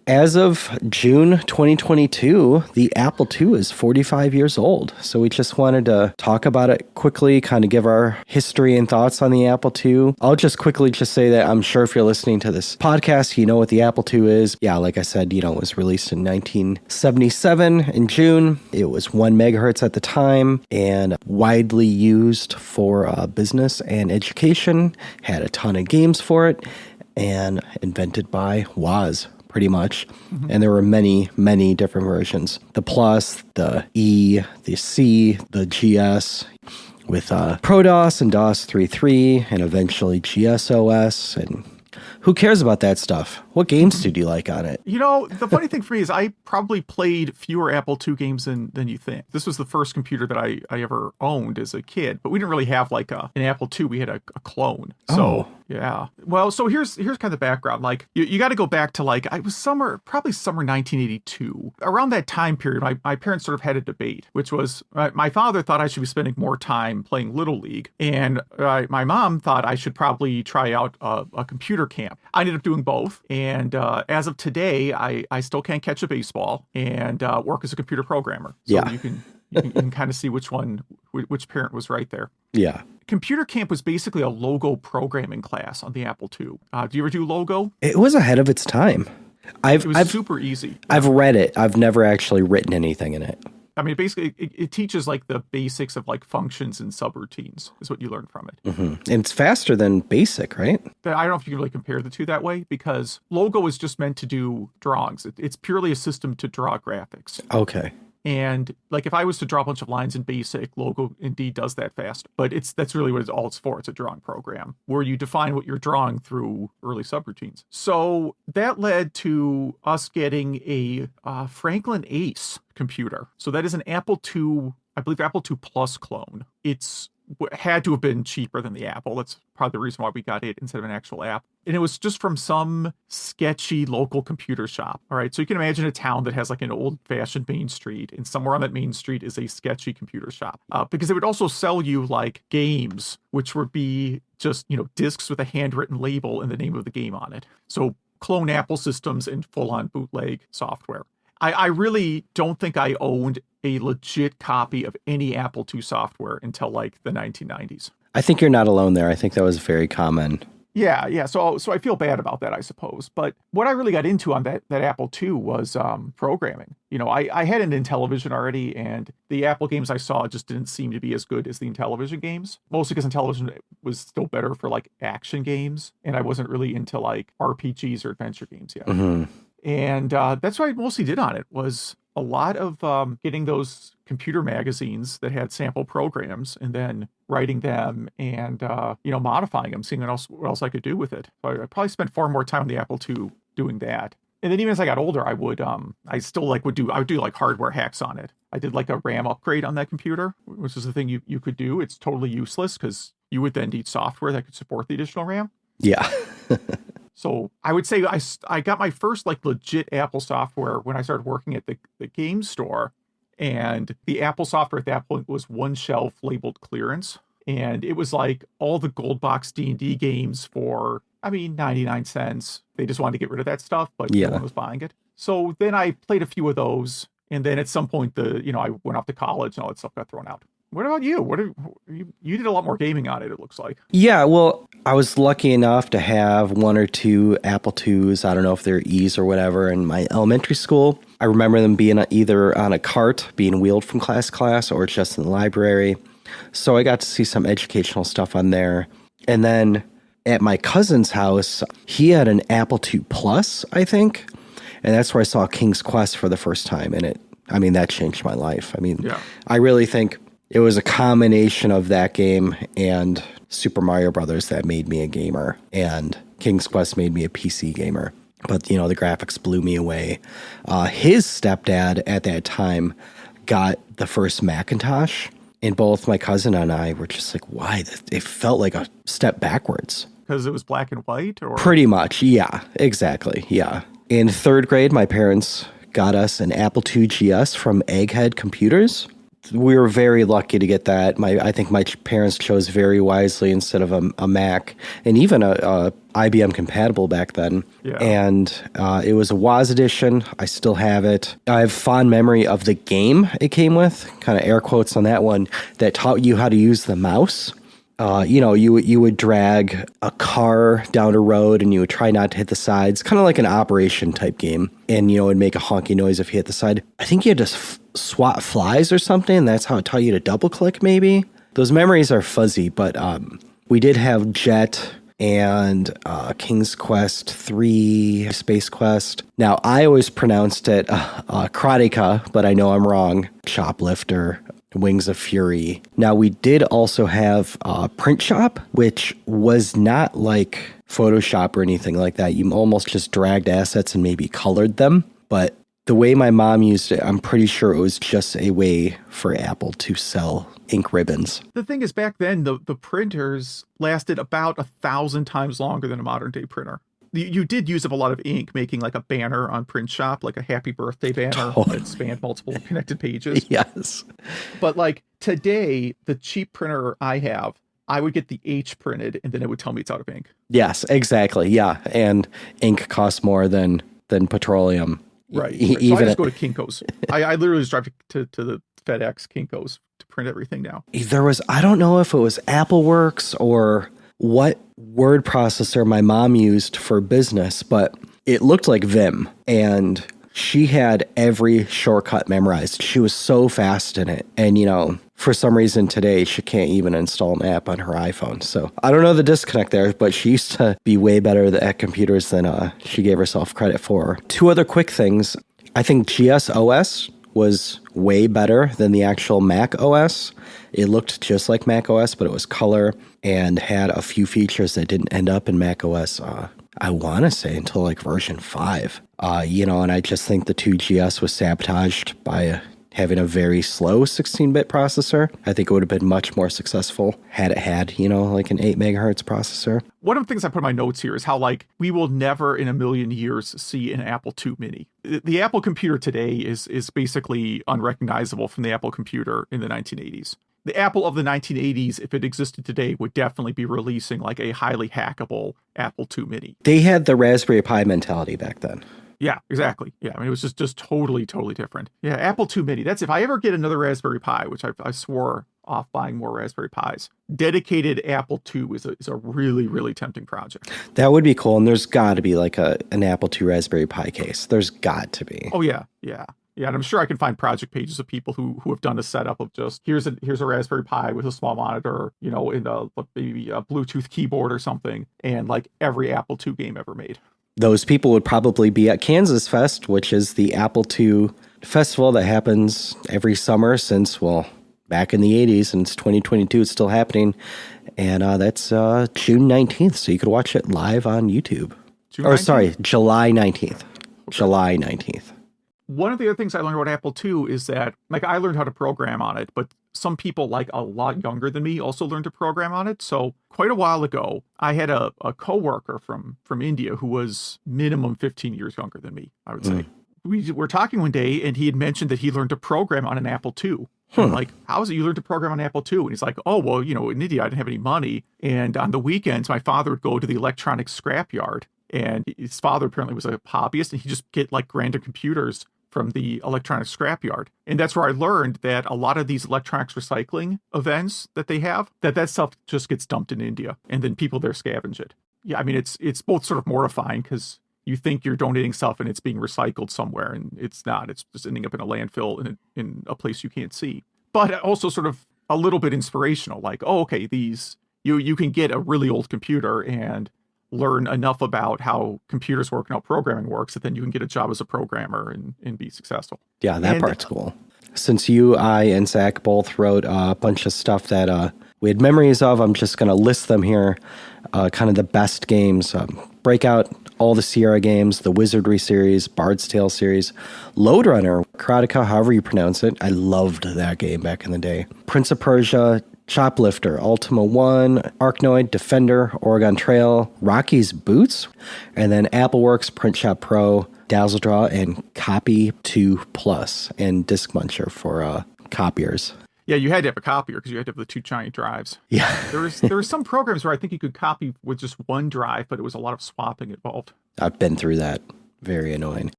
As of June 2022, the Apple II is 45 years old. So we just wanted to talk about it quickly, kind of give our history and thoughts on the Apple II. I'll just quickly just say that I'm sure if you're listening to this podcast, you know what the Apple II is. Yeah, like I said, it was released in 1977 in June. It was 1 megahertz at the time and widely used for business and education. Had a ton of games for it and invented by Woz. Pretty much. Mm-hmm. And there were many, many different versions. The Plus, the E, the C, the GS, with ProDOS and DOS 3.3, and eventually GSOS. And who cares about that stuff? What games did you like on it? The funny thing for me is I probably played fewer Apple II games than you think. This was the first computer that I ever owned as a kid, but we didn't really have like an Apple II. We had a clone. So, yeah. Well, so here's kind of the background. Like, you got to go back to it was probably summer 1982. Around that time period, my parents sort of had a debate, which was my father thought I should be spending more time playing Little League, and my mom thought I should probably try out a computer camp. I ended up doing both. And as of today, I still can't catch a baseball and work as a computer programmer. So yeah. you can kind of see which parent was right there. Yeah. Computer Camp was basically a Logo programming class on the Apple II. Do you ever do Logo? It was ahead of its time. It was super easy. I've read it. I've never actually written anything in it. I mean, basically, it teaches like the basics of like functions and subroutines is what you learn from it. Mm-hmm. And it's faster than BASIC, right? I don't know if you can really compare the two that way, because Logo is just meant to do drawings. It's purely a system to draw graphics. Okay. And like if I was to draw a bunch of lines in BASIC, Logo indeed does that fast. But that's really what all it's for. It's a drawing program where you define what you're drawing through early subroutines. So that led to us getting a Franklin Ace computer. So that is an Apple II, I believe Apple II Plus clone. It's had to have been cheaper than the Apple. That's probably the reason why we got it instead of an actual app. And it was just from some sketchy local computer shop. All right. So you can imagine a town that has like an old fashioned main street, and somewhere on that main street is a sketchy computer shop. Because they would also sell you like games, which would be just, discs with a handwritten label and the name of the game on it. So clone Apple systems and full on bootleg software. I really don't think I owned a legit copy of any Apple II software until like the 1990s. I think you're not alone there. I think that was very common. Yeah. So I feel bad about that, I suppose. But what I really got into on that Apple II was programming. I had an Intellivision already, and the Apple games I saw just didn't seem to be as good as the Intellivision games. Mostly because Intellivision was still better for like action games, and I wasn't really into like RPGs or adventure games yet. Mm-hmm. And that's what I mostly did on it, was a lot of getting those computer magazines that had sample programs and then writing them and, modifying them, seeing what else I could do with it. So I probably spent far more time on the Apple II doing that. And then even as I got older, I would do like hardware hacks on it. I did like a RAM upgrade on that computer, which is the thing you could do. It's totally useless because you would then need software that could support the additional RAM. Yeah. So I would say I got my first like legit Apple software when I started working at the game store, and the Apple software at that point was one shelf labeled clearance, and it was like all the gold box D&D games for 99 cents. They just wanted to get rid of that stuff, but no one was buying it. So then I played a few of those, and then at some point I went off to college and all that stuff got thrown out. What about you? You did a lot more gaming on it looks like. Yeah, well, I was lucky enough to have one or two Apple IIs, I don't know if they're E's or whatever, in my elementary school. I remember them being either on a cart, being wheeled from class to class, or just in the library. So I got to see some educational stuff on there. And then at my cousin's house, he had an Apple II Plus, I think. And that's where I saw King's Quest for the first time. And that changed my life. I really think it was a combination of that game and Super Mario Brothers that made me a gamer, and King's Quest made me a PC gamer. But, the graphics blew me away. His stepdad at that time got the first Macintosh, and both my cousin and I were just like, why? It felt like a step backwards. Because it was black and white? Or Pretty much, yeah, exactly, yeah. In third grade, my parents got us an Apple II GS from Egghead Computers. we were very lucky to get that. I think my parents chose very wisely instead of a Mac, and even a IBM compatible back then. Yeah. And it was a Woz edition. I still have it. I have fond memory of the game it came with, kind of air quotes on that one, that taught you how to use the mouse. You would drag a car down a road and you would try not to hit the sides, kind of like an operation type game. And, it'd make a honky noise if you hit the side. I think you had to swat flies or something. And that's how it taught you to double click, maybe. Those memories are fuzzy, but we did have Jet and King's Quest 3, Space Quest. Now, I always pronounced it Karateka, but I know I'm wrong. Shoplifter. Wings of Fury. Now, we did also have Print Shop, which was not like Photoshop or anything like that. You almost just dragged assets and maybe colored them. But the way my mom used it, I'm pretty sure it was just a way for Apple to sell ink ribbons. The thing is, back then, the printers lasted about 1,000 times longer than a modern day printer. You did use up a lot of ink making like a banner on Print Shop, like a happy birthday banner that spanned multiple connected pages. Yes. But like today, the cheap printer I have, I would get the H printed and then it would tell me it's out of ink. Yes, exactly. Yeah. And ink costs more than petroleum. Right. So I just go to Kinko's. I literally just drive to the FedEx Kinko's to print everything now. I don't know if it was AppleWorks or what word processor my mom used for business, but it looked like Vim, and she had every shortcut memorized. She was so fast in it. And, for some reason today, she can't even install an app on her iPhone. So I don't know the disconnect there, but she used to be way better at computers than she gave herself credit for. Two other quick things. I think GSOS was way better than the actual Mac OS. It looked just like Mac OS, but it was color and had a few features that didn't end up in Mac OS, I want to say until like version 5. And I just think the 2GS was sabotaged by having a very slow 16-bit processor. I think it would have been much more successful had it had, like an 8 megahertz processor. One of the things I put in my notes here is how, like, we will never in a million years see an Apple II Mini. The Apple computer today is basically unrecognizable from the Apple computer in the 1980s. The Apple of the 1980s, if it existed today, would definitely be releasing like a highly hackable Apple II Mini. They had the Raspberry Pi mentality back then. Yeah, exactly. Yeah, I mean, it was just totally different. Yeah, Apple II Mini. That's if I ever get another Raspberry Pi, which I swore off buying more Raspberry Pis. Dedicated Apple II is a really, really tempting project. That would be cool. And there's got to be like an Apple II Raspberry Pi case. There's got to be. Oh, yeah. Yeah, and I'm sure I can find project pages of people who have done a setup of just here's a Raspberry Pi with a small monitor, in maybe a Bluetooth keyboard or something, and like every Apple II game ever made. Those people would probably be at Kansas Fest, which is the Apple II festival that happens every summer since, back in the 80s, and it's 2022, it's still happening. And that's June 19th, so you could watch it live on YouTube. July 19th. Okay. July 19th. One of the other things I learned about Apple II is that, like, I learned how to program on it, but some people, like, a lot younger than me also learned to program on it. So quite a while ago, I had a coworker from India who was minimum 15 years younger than me, I would say. We were talking one day, and he had mentioned that he learned to program on an Apple II. I'm like, how is it you learned to program on Apple II? And he's like, oh, well, in India, I didn't have any money. And on the weekends, my father would go to the electronic scrapyard. And his father apparently was a hobbyist, and he'd just get, like, random computers from the electronics scrapyard. And that's where I learned that a lot of these electronics recycling events that they have, that stuff just gets dumped in India, and then people there scavenge it. Yeah, I mean, it's both sort of mortifying because you think you're donating stuff and it's being recycled somewhere, and it's not. It's just ending up in a landfill in a place you can't see. But also sort of a little bit inspirational, like, oh, okay, you can get a really old computer and learn enough about how computers work and how programming works that then you can get a job as a programmer and be successful. Yeah, that part's cool. Since you, I, and Zach both wrote a bunch of stuff that we had memories of, I'm just going to list them here, kind of the best games. Breakout, all the Sierra games, the Wizardry series, Bard's Tale series, Lode Runner, Karateka, however you pronounce it. I loved that game back in the day. Prince of Persia, Shoplifter, Ultima 1, Arkanoid, Defender, Oregon Trail, Rocky's Boots, and then AppleWorks, Print Shop Pro, DazzleDraw, and Copy 2 Plus, and Disc Muncher for copiers. Yeah, you had to have a copier because you had to have the two giant drives. Yeah. There were some programs where I think you could copy with just one drive, but it was a lot of swapping involved. I've been through that. Very annoying.